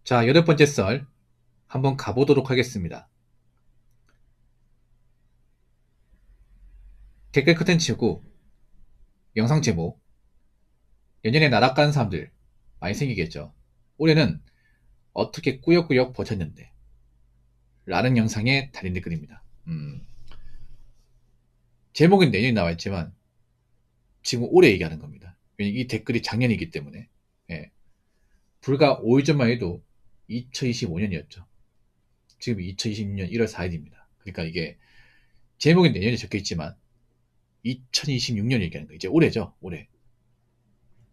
자, 8번째 썰 한번 가보도록 하겠습니다. 댓글 컨텐츠고 영상 제목 내년에 나락 가는 사람들 많이 생기겠죠. 올해는 어떻게 꾸역꾸역 버텼는데 라는 영상에 달린 댓글입니다. 제목은 내년이 나와있지만 지금 올해 얘기하는 겁니다. 왜냐면 이 댓글이 작년이기 때문에. 예. 불과 5일 전만 해도 2025년이었죠. 지금 2026년 1월 4일입니다. 그러니까 이게 제목은 내년에 적혀있지만 2026년 얘기하는 거예요. 이제 올해죠. 올해.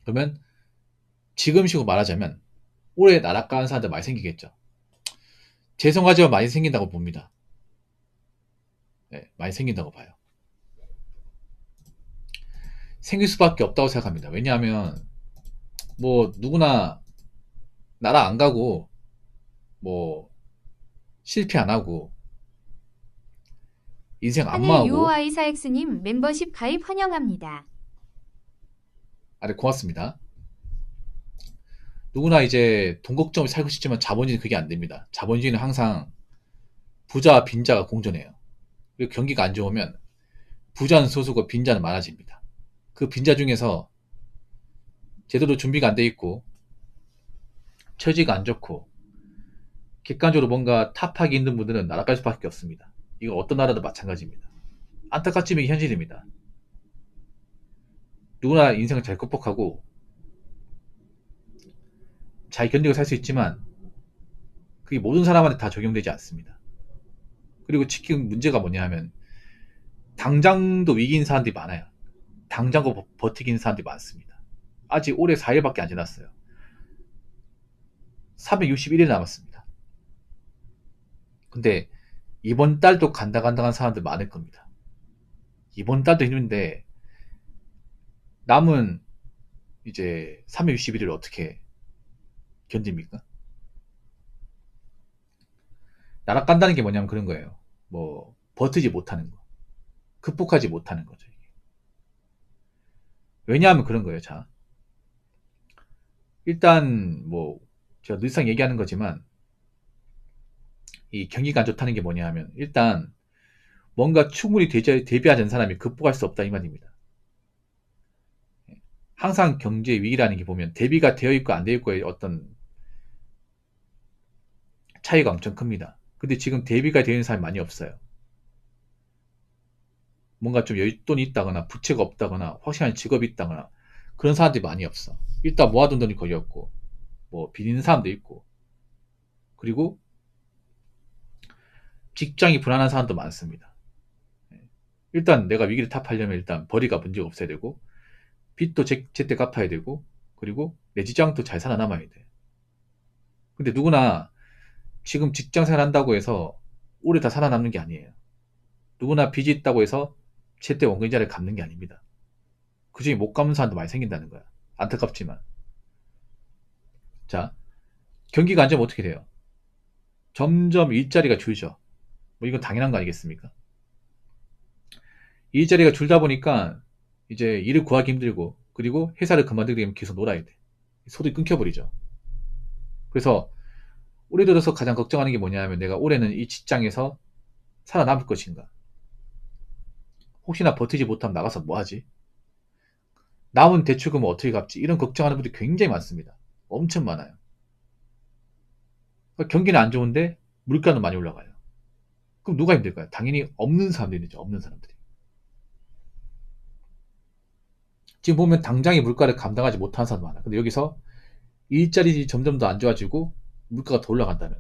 그러면 지금 식으로 말하자면 올해 나락가는 사람들 많이 생기겠죠. 재성화제가 많이 생긴다고 봅니다. 네, 많이 생긴다고 봐요. 생길 수밖에 없다고 생각합니다. 왜냐하면 뭐 누구나 나라 안 가고 뭐 실패 안 하고 인생 안 하늘 망하고. UOI 사엑스님 멤버십 가입 환영합니다. 네, 고맙습니다. 누구나 이제 돈 걱정을 살고 싶지만 자본주의는 그게 안 됩니다. 자본주의는 항상 부자와 빈자가 공존해요. 그리고 경기가 안 좋으면 부자는 소수고 빈자는 많아집니다. 그 빈자 중에서 제대로 준비가 안 돼 있고 처지가 안 좋고 객관적으로 뭔가 탑하게 있는 분들은 나락갈 수밖에 없습니다. 이거 어떤 나라도 마찬가지입니다. 안타깝지만 이게 현실입니다. 누구나 인생을 잘 극복하고 잘 견디고 살 수 있지만 그게 모든 사람한테 다 적용되지 않습니다. 그리고 지금 문제가 뭐냐 하면 당장도 위기인 사람들이 많아요. 당장도 버티기는 사람들이 많습니다. 아직 올해 4일밖에 안 지났어요. 361일 남았습니다. 근데 이번 달도 간당간당한 사람들 많을 겁니다. 이번 달도 힘든데 남은 이제 361일을 어떻게 견딥니까? 나락 간다는 게 뭐냐면 그런 거예요. 뭐 버티지 못하는 거, 극복하지 못하는 거죠. 이게. 왜냐하면 그런 거예요. 자, 일단 뭐 제가 늘상 얘기하는 거지만 이 경기가 안 좋다는 게 뭐냐 하면 일단 뭔가 충분히 대비하지 않은 사람이 극복할 수 없다 이 말입니다. 항상 경제 위기라는 게 보면 대비가 되어 있고 안 되어 있고의 어떤 차이가 엄청 큽니다. 근데 지금 대비가 되어 있는 사람이 많이 없어요. 뭔가 좀 여윳돈이 있다거나 부채가 없다거나 확실한 직업이 있다거나 그런 사람들이 많이 없어. 일단 모아둔 돈이 거의 없고 뭐 빚있는 사람도 있고 그리고 직장이 불안한 사람도 많습니다. 일단 내가 위기를 타파하려면 일단 벌이가 문제가 없어야 되고 빚도 제때 갚아야 되고 그리고 내 직장도 잘 살아남아야 돼. 근데 누구나 지금 직장 생활 한다고 해서 오래 다 살아남는 게 아니에요. 누구나 빚이 있다고 해서 제때 원금이자를 갚는 게 아닙니다. 그중에 못 갚는 사람도 많이 생긴다는 거야. 안타깝지만. 자, 경기가 안 좋으면 어떻게 돼요? 점점 일자리가 줄죠. 뭐 이건 당연한 거 아니겠습니까? 일자리가 줄다 보니까 이제 일을 구하기 힘들고 그리고 회사를 그만두게 되면 계속 놀아야 돼. 소득이 끊겨버리죠. 그래서 올해 들어서 가장 걱정하는 게 뭐냐면 내가 올해는 이 직장에서 살아남을 것인가? 혹시나 버티지 못하면 나가서 뭐 하지? 남은 대출금은 어떻게 갚지? 이런 걱정하는 분들이 굉장히 많습니다. 엄청 많아요. 그러니까 경기는 안 좋은데 물가는 많이 올라가요. 그럼 누가 힘들까요? 당연히 없는 사람들이죠. 없는 사람들이. 지금 보면 당장의 물가를 감당하지 못하는 사람 많아. 근데 여기서 일자리 점점 더 안 좋아지고 물가가 더 올라간다면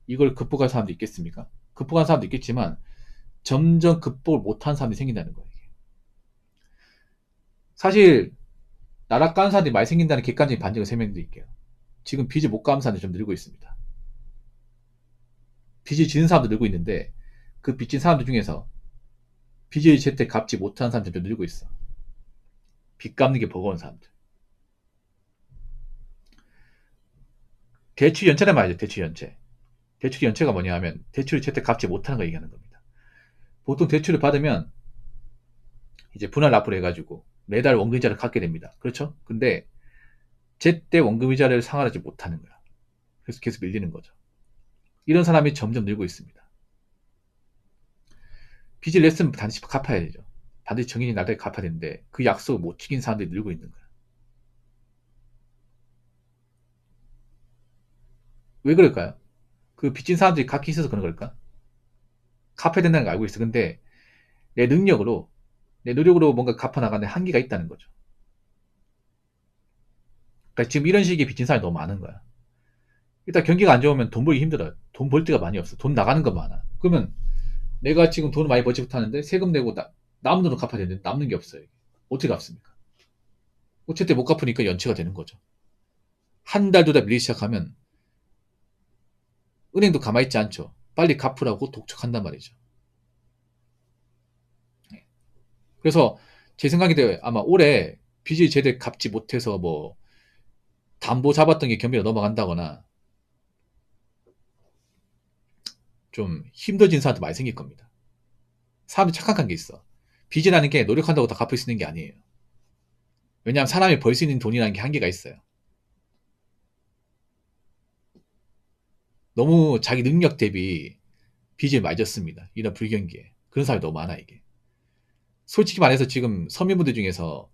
이걸 극복할 사람도 있겠습니까? 극복한 사람도 있겠지만 점점 극복을 못하는 사람들이 생긴다는 거예요. 사실 나락 가는 사람들이 많이 생긴다는 객관적인 반증을 설명드릴게요. 지금 빚을 못 갚는 사람들이 좀 늘고 있습니다. 빚을 지는 사람도 늘고 있는데 그 빚진 사람들 중에서 빚을 제때 갚지 못하는 사람들이 좀 늘고 있어. 빚 갚는 게 버거운 사람들. 대출 연체란 말이죠. 대출 연체. 대출 연체가 뭐냐 하면 대출을 제때 갚지 못하는 거 얘기하는 겁니다. 보통 대출을 받으면 이제 분할 납부를 해가지고 매달 원금이자를 갚게 됩니다. 그렇죠? 근데 제때 원금이자를 상환하지 못하는 거야. 그래서 계속 밀리는 거죠. 이런 사람이 점점 늘고 있습니다. 빚을 냈으면 반드시 갚아야 되죠. 반드시 정인이 나중에 갚아야 되는데 그 약속을 못 지킨 사람들이 늘고 있는 거야. 왜 그럴까요? 그 빚진 사람들이 각기 있어서 그런 걸까? 갚아야 된다는 걸 알고 있어. 근데 내 능력으로, 내 노력으로 뭔가 갚아나가는 한계가 있다는 거죠. 그러니까 지금 이런 식의 빚진 사람이 너무 많은 거야. 일단 경기가 안 좋으면 돈 벌기 힘들어요. 돈 벌 데가 많이 없어. 돈 나가는 건 많아. 그러면 내가 지금 돈을 많이 벌지 못하는데 세금 내고 남은 돈을 갚아야 되는데 남는 게 없어요. 어떻게 갚습니까? 어쨌든 못 갚으니까 연체가 되는 거죠. 한 달, 두 달 밀리기 시작하면 은행도 가만히 있지 않죠. 빨리 갚으라고 독촉한단 말이죠. 그래서 제 생각인데 아마 올해 빚을 제대로 갚지 못해서 뭐 담보 잡았던 게 경비로 넘어간다거나 좀 힘들어진 사람도 많이 생길 겁니다. 사람이 착각한 게 있어. 빚이라는 게 노력한다고 다 갚을 수 있는 게 아니에요. 왜냐하면 사람이 벌 수 있는 돈이라는 게 한계가 있어요. 너무 자기 능력 대비 빚을 많이 졌습니다. 이런 불경기에. 그런 사람이 너무 많아 이게. 솔직히 말해서 지금 서민분들 중에서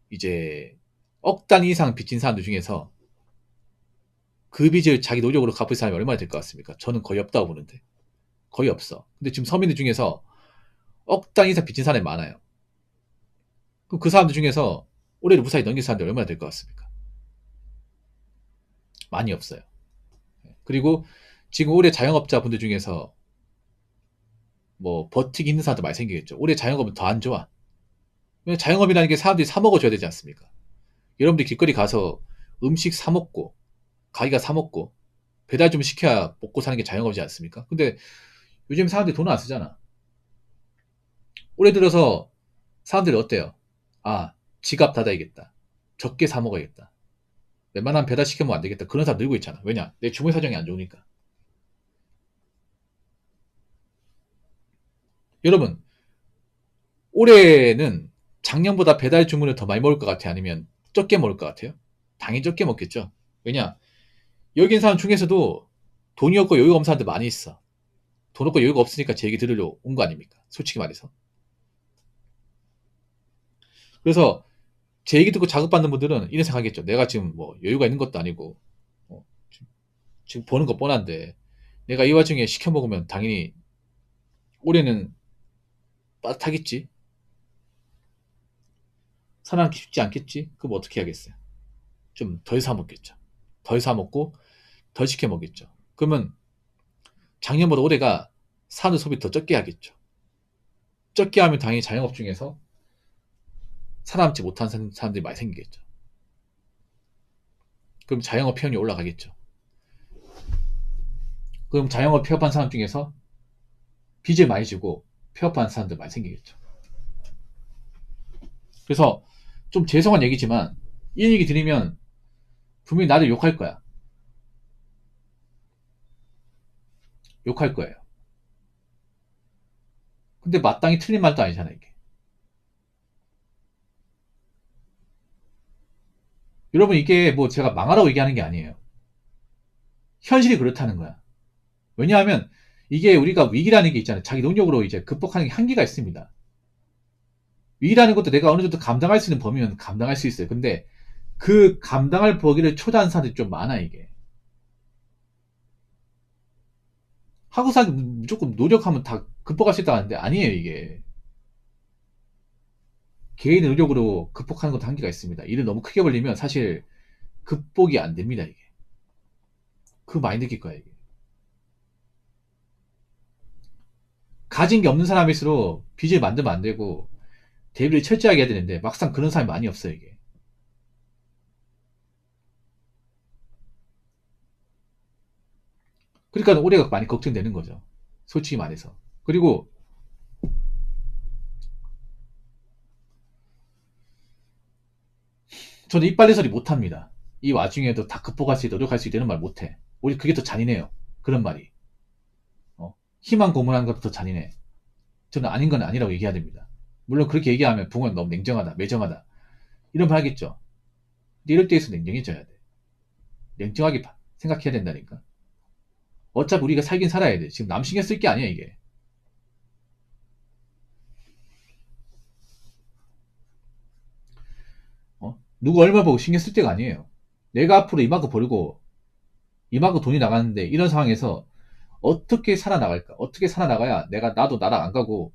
이제 억 단위 이상 빚진 사람들 중에서 그 빚을 자기 노력으로 갚을 사람이 얼마나 될 것 같습니까? 저는 거의 없다고 보는데. 거의 없어. 근데 지금 서민들 중에서 억 단위 이상 빚진 사람이 많아요. 그럼 그 사람들 중에서 올해를 무사히 넘길 사람들이 얼마나 될 것 같습니까? 많이 없어요. 그리고 지금 올해 자영업자분들 중에서 뭐 버티기 힘든 사람도 많이 생기겠죠. 올해 자영업은 더 안 좋아. 왜냐면 자영업이라는 게 사람들이 사 먹어줘야 되지 않습니까? 여러분들이 길거리 가서 음식 사 먹고 가게가 사 먹고 배달 좀 시켜야 먹고 사는 게 자영업이지 않습니까? 근데 요즘 사람들이 돈을 안 쓰잖아. 올해 들어서 사람들이 어때요? 아, 지갑 닫아야겠다. 적게 사 먹어야겠다. 웬만하면 배달 시켜 먹으면 안 되겠다. 그런 사람 늘고 있잖아. 왜냐? 내 주머니 사정이 안 좋으니까. 여러분, 올해는 작년보다 배달 주문을 더 많이 먹을 것 같아요? 아니면 적게 먹을 것 같아요? 당연히 적게 먹겠죠. 왜냐? 여기 있는 사람 중에서도 돈이 없고 여유가 없는 사람들 많이 있어. 돈 없고 여유가 없으니까 제 얘기 들으러 온 거 아닙니까? 솔직히 말해서. 그래서 제 얘기 듣고 자극받는 분들은 이런 생각하겠죠. 내가 지금 뭐 여유가 있는 것도 아니고 어, 지금 버는 거 뻔한데 내가 이 와중에 시켜 먹으면 당연히 올해는 빠듯하겠지. 살아남기 쉽지 않겠지. 그럼 어떻게 해야겠어요? 좀 덜 사 먹겠죠. 덜 사 먹고 덜 시켜 먹겠죠. 그러면 작년보다 올해가 사는 소비 더 적게 하겠죠. 적게 하면 당연히 자영업 중에서 살아남지 못하는 사람들이 많이 생기겠죠. 그럼 자영업 폐업이 올라가겠죠. 그럼 자영업 폐업한 사람 중에서 빚을 많이 지고 폐업한 사람들 많이 생기겠죠. 그래서 좀 죄송한 얘기지만 이 얘기 들으면 분명히 나를 욕할 거야. 욕할 거예요. 근데 마땅히 틀린 말도 아니잖아 이게. 여러분 이게 뭐 제가 망하라고 얘기하는 게 아니에요. 현실이 그렇다는 거야. 왜냐하면 이게 우리가 위기라는 게 있잖아요. 자기 능력으로 이제 극복하는 게 한계가 있습니다. 위기라는 것도 내가 어느 정도 감당할 수 있는 범위면 감당할 수 있어요. 근데 그 감당할 범위를 초래하는 사람들이 좀 많아 이게. 하고 사기 무조건 노력하면 다 극복할 수 있다는데 아니에요 이게. 개인의 노력으로 극복하는 것도 한계가 있습니다. 일을 너무 크게 벌리면 사실 극복이 안 됩니다 이게. 그거 많이 느낄 거야 이게. 가진 게 없는 사람일수록 빚을 만들면 안 되고 대비를 철저하게 해야 되는데 막상 그런 사람이 많이 없어요 이게. 그러니까 올해가 많이 걱정되는 거죠. 솔직히 말해서. 그리고 저는 이빨래설이 못합니다. 이 와중에도 다 극복할 수 있다, 노력할 수 있다는 말 못해. 오히려 그게 더 잔인해요. 그런 말이. 희망 고문하는 것도 더 잔인해. 저는 아닌 건 아니라고 얘기해야 됩니다. 물론 그렇게 얘기하면 붕어는 너무 냉정하다, 매정하다. 이런 말 하겠죠. 근데 이럴 때에서 냉정해져야 돼. 냉정하게 생각해야 된다니까. 어차피 우리가 살긴 살아야 돼. 지금 남 신경 쓸 게 아니야, 이게. 누구 얼마 보고 신경 쓸 때가 아니에요. 내가 앞으로 이만큼 벌고 이만큼 돈이 나가는데 이런 상황에서 어떻게 살아나갈까? 어떻게 살아나가야 나도 나락 안 가고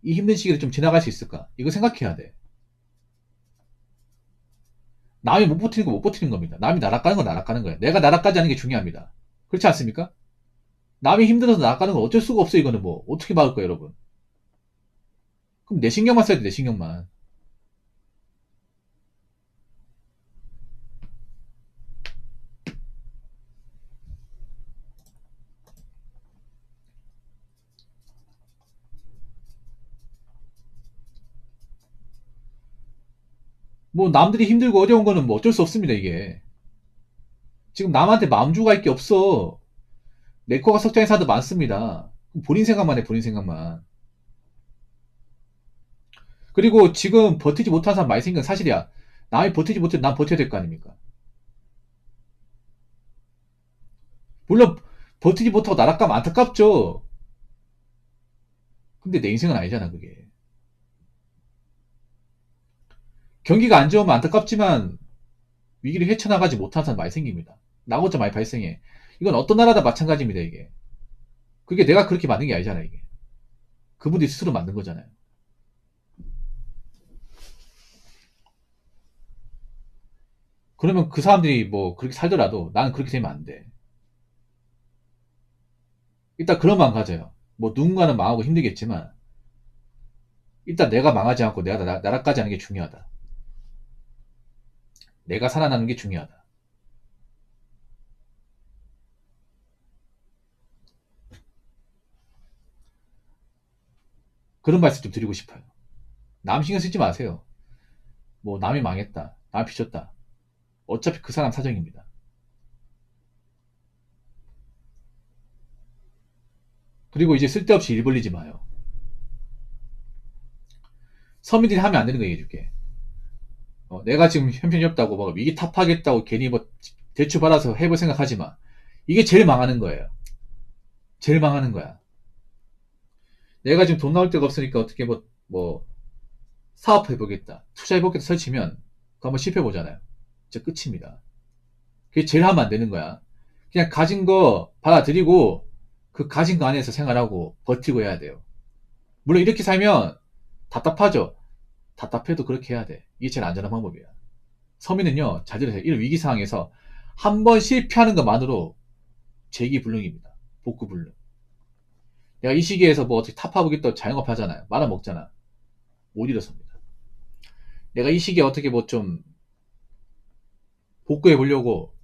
이 힘든 시기를 좀 지나갈 수 있을까? 이거 생각해야 돼. 남이 못 버티는 거 못 버티는 겁니다. 남이 나락 가는 건 나락 가는 거야. 내가 나락 가지 않는 게 중요합니다. 그렇지 않습니까? 남이 힘들어서 나락 가는 건 어쩔 수가 없어. 이거는 뭐 어떻게 막을 거야, 여러분? 그럼 내 신경만 써야 돼, 내 신경만. 뭐 남들이 힘들고 어려운 거는 뭐 어쩔 수 없습니다, 이게. 지금 남한테 마음 주고 갈 게 없어. 내 거가 석장의 사도 많습니다. 본인 생각만 해, 본인 생각만. 그리고 지금 버티지 못한 사람 많이 생긴 건 사실이야. 남이 버티지 못해, 난 버텨야 될 거 아닙니까? 물론, 버티지 못하고 나락가면 안타깝죠. 근데 내 인생은 아니잖아, 그게. 경기가 안 좋으면 안타깝지만, 위기를 헤쳐나가지 못한 사람 많이 생깁니다. 낙오자 많이 발생해. 이건 어떤 나라다 마찬가지입니다, 이게. 그게 내가 그렇게 만든 게 아니잖아, 이게. 그분들이 스스로 만든 거잖아요. 그러면 그 사람들이 뭐 그렇게 살더라도 나는 그렇게 되면 안 돼. 일단 그런 마음 가져요. 뭐 누군가는 망하고 힘들겠지만 일단 내가 망하지 않고 내가 나락까지 하는 게 중요하다. 내가 살아나는 게 중요하다. 그런 말씀 좀 드리고 싶어요. 남 신경 쓰지 마세요. 뭐 남이 망했다. 남이 비쳤다. 어차피 그 사람 사정입니다. 그리고 이제 쓸데없이 일 벌리지 마요. 서민들이 하면 안 되는 거 얘기해줄게. 내가 지금 형편이 없다고 막 위기 타파하겠다고 괜히 뭐 대출 받아서 해볼 생각하지 마. 이게 제일 망하는 거예요. 제일 망하는 거야. 내가 지금 돈 나올 데가 없으니까 어떻게 뭐 사업해보겠다, 투자해보겠다 설치면 그거 한번 실패해보잖아요. 진짜 끝입니다. 그게 제일 하면 안 되는 거야. 그냥 가진 거 받아들이고 그 가진 거 안에서 생활하고 버티고 해야 돼요. 물론 이렇게 살면 답답하죠. 답답해도 그렇게 해야 돼. 이게 제일 안전한 방법이야. 서민은요, 잘 들으세요. 이런 위기 상황에서 한 번 실패하는 것만으로 재기불능입니다. 복구불능. 내가 이 시기에서 뭐 어떻게 타파보겠다 자영업 하잖아요. 말아먹잖아. 못 일어섭니다. 내가 이 시기에 어떻게 뭐 좀 복구해 보려고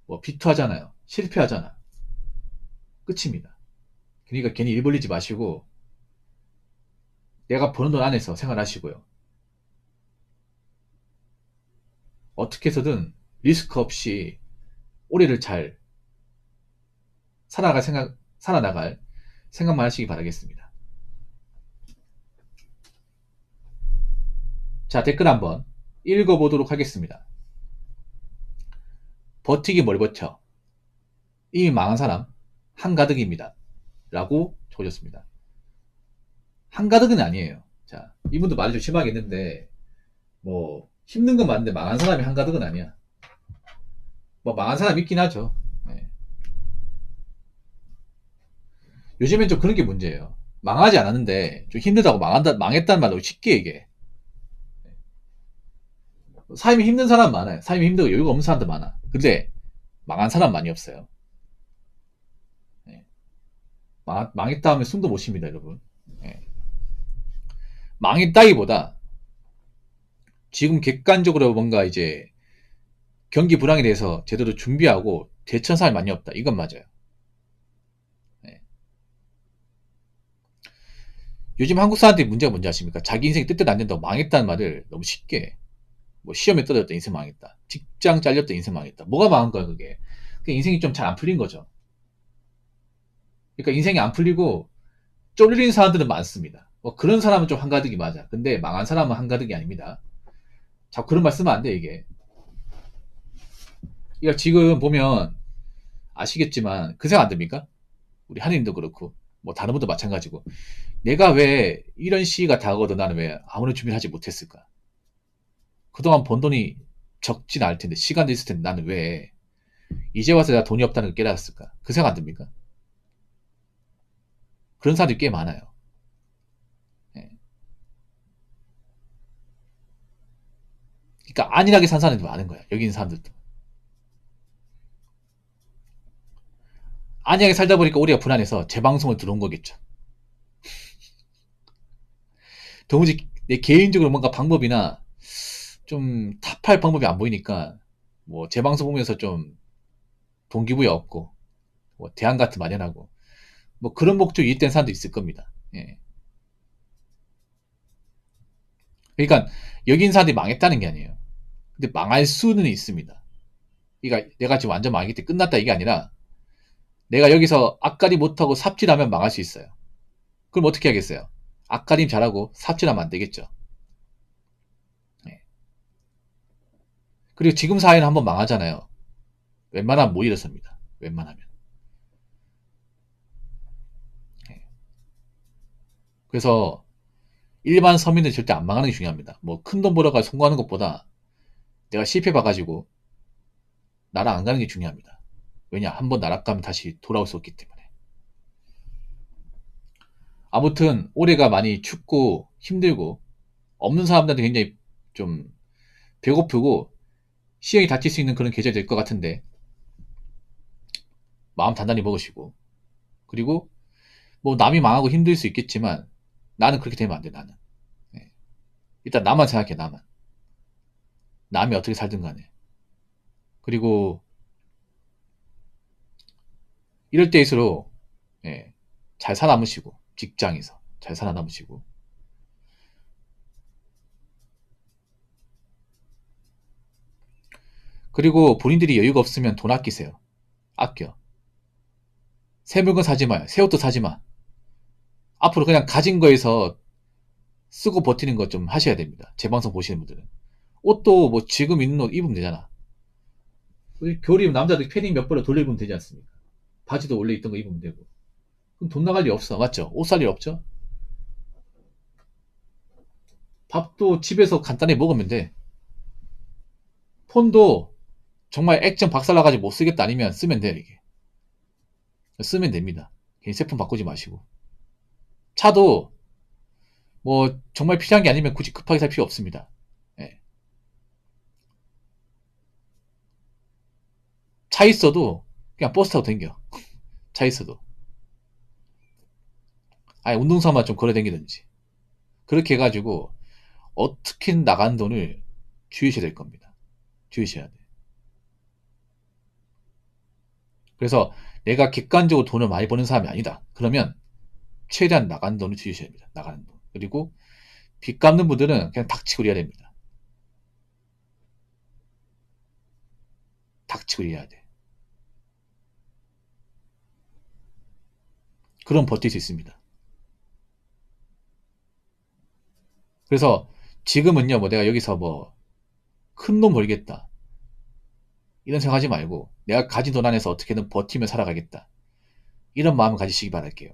뭐 비투하잖아요. 실패하잖아. 끝입니다. 그러니까 괜히 일 벌리지 마시고 내가 버는 돈 안에서 생활하시고요. 어떻게 해서든 리스크 없이 올해를 잘 살아나갈 생각만 하시기 바라겠습니다. 자, 댓글 한번 읽어보도록 하겠습니다. 버티기 뭘 버텨? 이미 망한 사람 한가득입니다. 라고 적어줬습니다. 한가득은 아니에요. 자, 이분도 말이 좀 심하게 했는데 뭐 힘든 건 맞는데 망한 사람이 한가득은 아니야. 뭐 망한 사람 있긴 하죠. 네. 요즘엔 좀 그런 게 문제예요. 망하지 않았는데 좀 힘들다고 망했다는 말로 쉽게 얘기해. 삶이 힘든 사람 많아요. 삶이 힘들고 여유가 없는 사람도 많아. 근데 망한 사람 많이 없어요. 네. 망했다 하면 숨도 못 쉽니다, 여러분. 네. 망했다기보다 지금 객관적으로 뭔가 이제 경기 불황에 대해서 제대로 준비하고 대처한 사람이 많이 없다. 이건 맞아요. 네. 요즘 한국 사람들이 문제가 뭔지 아십니까? 자기 인생이 뜻대로 안 된다고 망했다는 말을 너무 쉽게 뭐 시험에 떨어졌다 인생 망했다. 직장 잘렸다 인생 망했다. 뭐가 망한 거야 그게. 인생이 좀 잘 안 풀린 거죠. 그러니까 인생이 안 풀리고 쫄린 사람들은 많습니다. 뭐 그런 사람은 좀 한가득이 맞아. 근데 망한 사람은 한가득이 아닙니다. 자꾸 그런 말 쓰면 안 돼 이게. 그러니까 지금 보면 아시겠지만 그 생각 안 듭니까? 우리 한인도 그렇고 뭐 다른 분도 마찬가지고 내가 왜 이런 시기가 다가오도 나는 왜 아무런 준비를 하지 못했을까? 그동안 번 돈이 적진 않을 텐데 시간도 있을 텐데 나는 왜 이제 와서 내가 돈이 없다는 걸 깨달았을까? 그 생각 안 듭니까? 그런 사람들이 꽤 많아요. 예. 그러니까 안일하게 산 사람들이 많은 거야. 여기 있는 사람들도. 안일하게 살다 보니까 우리가 불안해서 재방송을 들어온 거겠죠. 도무지 내 개인적으로 뭔가 방법이나 좀 탑할 방법이 안 보이니까 뭐 재방송 보면서 좀 동기부여 얻고 뭐 대안 같은 마련하고 뭐 그런 목적이 있던 사람도 있을 겁니다. 예. 그러니까 여기 있는 사람들이 망했다는 게 아니에요. 근데 망할 수는 있습니다. 그러니까 내가 지금 완전 망했기 때문에 끝났다 이게 아니라 내가 여기서 앞가림 못하고 삽질하면 망할 수 있어요. 그럼 어떻게 하겠어요? 앞가림 잘하고 삽질하면 안 되겠죠. 예. 그리고 지금 사회는 한번 망하잖아요. 웬만하면 못 일어섭니다. 웬만하면. 예. 그래서 일반 서민은 절대 안 망하는 게 중요합니다. 뭐 큰 돈 벌어가 성공하는 것보다 내가 실패 봐가지고 나락 안 가는 게 중요합니다. 왜냐? 한번 나락 가면 다시 돌아올 수 없기 때문에. 아무튼 올해가 많이 춥고 힘들고 없는 사람들한테 굉장히 좀 배고프고 시행이 닥칠 수 있는 그런 계절이 될 것 같은데 마음 단단히 먹으시고 그리고 뭐 남이 망하고 힘들 수 있겠지만 나는 그렇게 되면 안 돼. 나는 예. 일단 나만 생각해. 나만 남이 어떻게 살든 간에 그리고 이럴 때일수록 예, 잘 살아남으시고 직장에서 잘 살아남으시고 그리고 본인들이 여유가 없으면 돈 아끼세요. 아껴. 새 물건 사지 마요. 새 옷도 사지 마. 앞으로 그냥 가진 거에서 쓰고 버티는 것 좀 하셔야 됩니다. 제 방송 보시는 분들은. 옷도 뭐 지금 있는 옷 입으면 되잖아. 겨울이면 남자들 패딩 몇 벌로 돌려 입으면 되지 않습니까? 바지도 원래 있던 거 입으면 되고. 그럼 돈 나갈 일 없어. 맞죠? 옷 살 일 없죠? 밥도 집에서 간단히 먹으면 돼. 폰도 정말 액정 박살나가지고 못 쓰겠다 아니면 쓰면 돼, 이게. 쓰면 됩니다. 괜히 새 폰 바꾸지 마시고. 차도 뭐 정말 필요한 게 아니면 굳이 급하게 살 필요 없습니다. 예. 차 있어도 그냥 버스 타고 댕겨. 차 있어도. 아예 운동삼아 좀 걸어 댕기든지. 그렇게 해가지고 어떻게든 나간 돈을 줄이셔야 될 겁니다. 줄이셔야 돼. 그래서 내가 객관적으로 돈을 많이 버는 사람이 아니다. 그러면 최대한 나가는 돈을 줄이셔야 됩니다. 나가는 돈. 그리고 빚 갚는 분들은 그냥 닥치고 일해야 됩니다. 닥치고 일해야 돼. 그럼 버틸 수 있습니다. 그래서 지금은요, 뭐 내가 여기서 뭐 큰 돈 벌겠다. 이런 생각하지 말고 내가 가진 돈 안에서 어떻게든 버티며 살아가겠다. 이런 마음을 가지시기 바랄게요.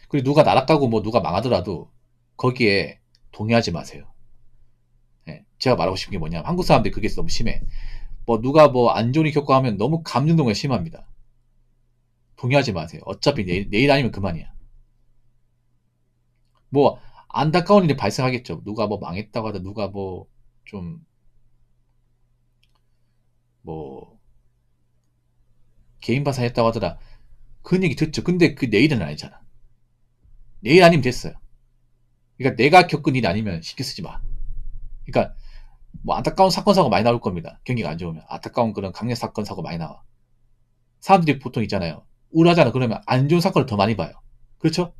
그리고 누가 나락가고 뭐 누가 망하더라도 거기에 동의하지 마세요. 예, 제가 말하고 싶은 게 뭐냐면 한국 사람들이 그게 너무 심해. 뭐 누가 뭐 안 좋은 일 겪고 하면 너무 감정동에 심합니다. 동의하지 마세요. 어차피 내일 아니면 그만이야. 뭐 안타까운 일이 발생하겠죠. 누가 뭐 망했다고 하다 누가 뭐 좀 뭐 개인 파산했다고 하더라. 그런 얘기 듣죠. 근데 그 내일은 아니잖아. 내일 아니면 됐어요. 그러니까 내가 겪은 일이 아니면 신경 쓰지 마. 그러니까 뭐 안타까운 사건 사고 많이 나올 겁니다. 경기가 안 좋으면 안타까운 그런 강력 사건 사고 많이 나와. 사람들이 보통 있잖아요. 우울하잖아. 그러면 안 좋은 사건을 더 많이 봐요. 그렇죠?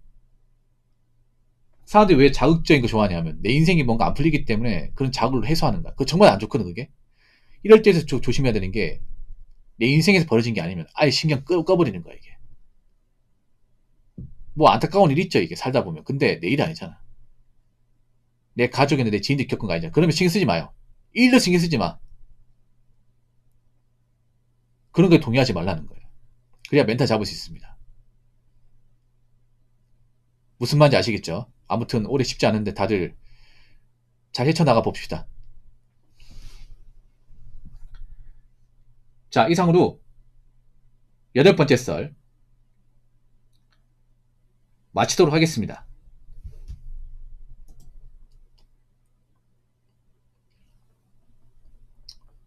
사람들이 왜 자극적인 거 좋아하냐면 내 인생이 뭔가 안 풀리기 때문에 그런 자극을 해소하는 거야. 그거 정말 안 좋거든 그게. 이럴 때에서 조심해야 되는 게 내 인생에서 벌어진 게 아니면 아예 신경 꺼버리는 거야 이게. 뭐 안타까운 일 있죠 이게 살다 보면. 근데 내 일 아니잖아. 내 가족이나 내 지인들이 겪은 거 아니잖아. 그러면 신경 쓰지 마요. 1도 신경 쓰지 마. 그런 거에 동의하지 말라는 거예요. 그래야 멘탈 잡을 수 있습니다. 무슨 말인지 아시겠죠? 아무튼 올해 쉽지 않은데 다들 잘 헤쳐나가 봅시다. 자, 이상으로 8번째 썰 마치도록 하겠습니다.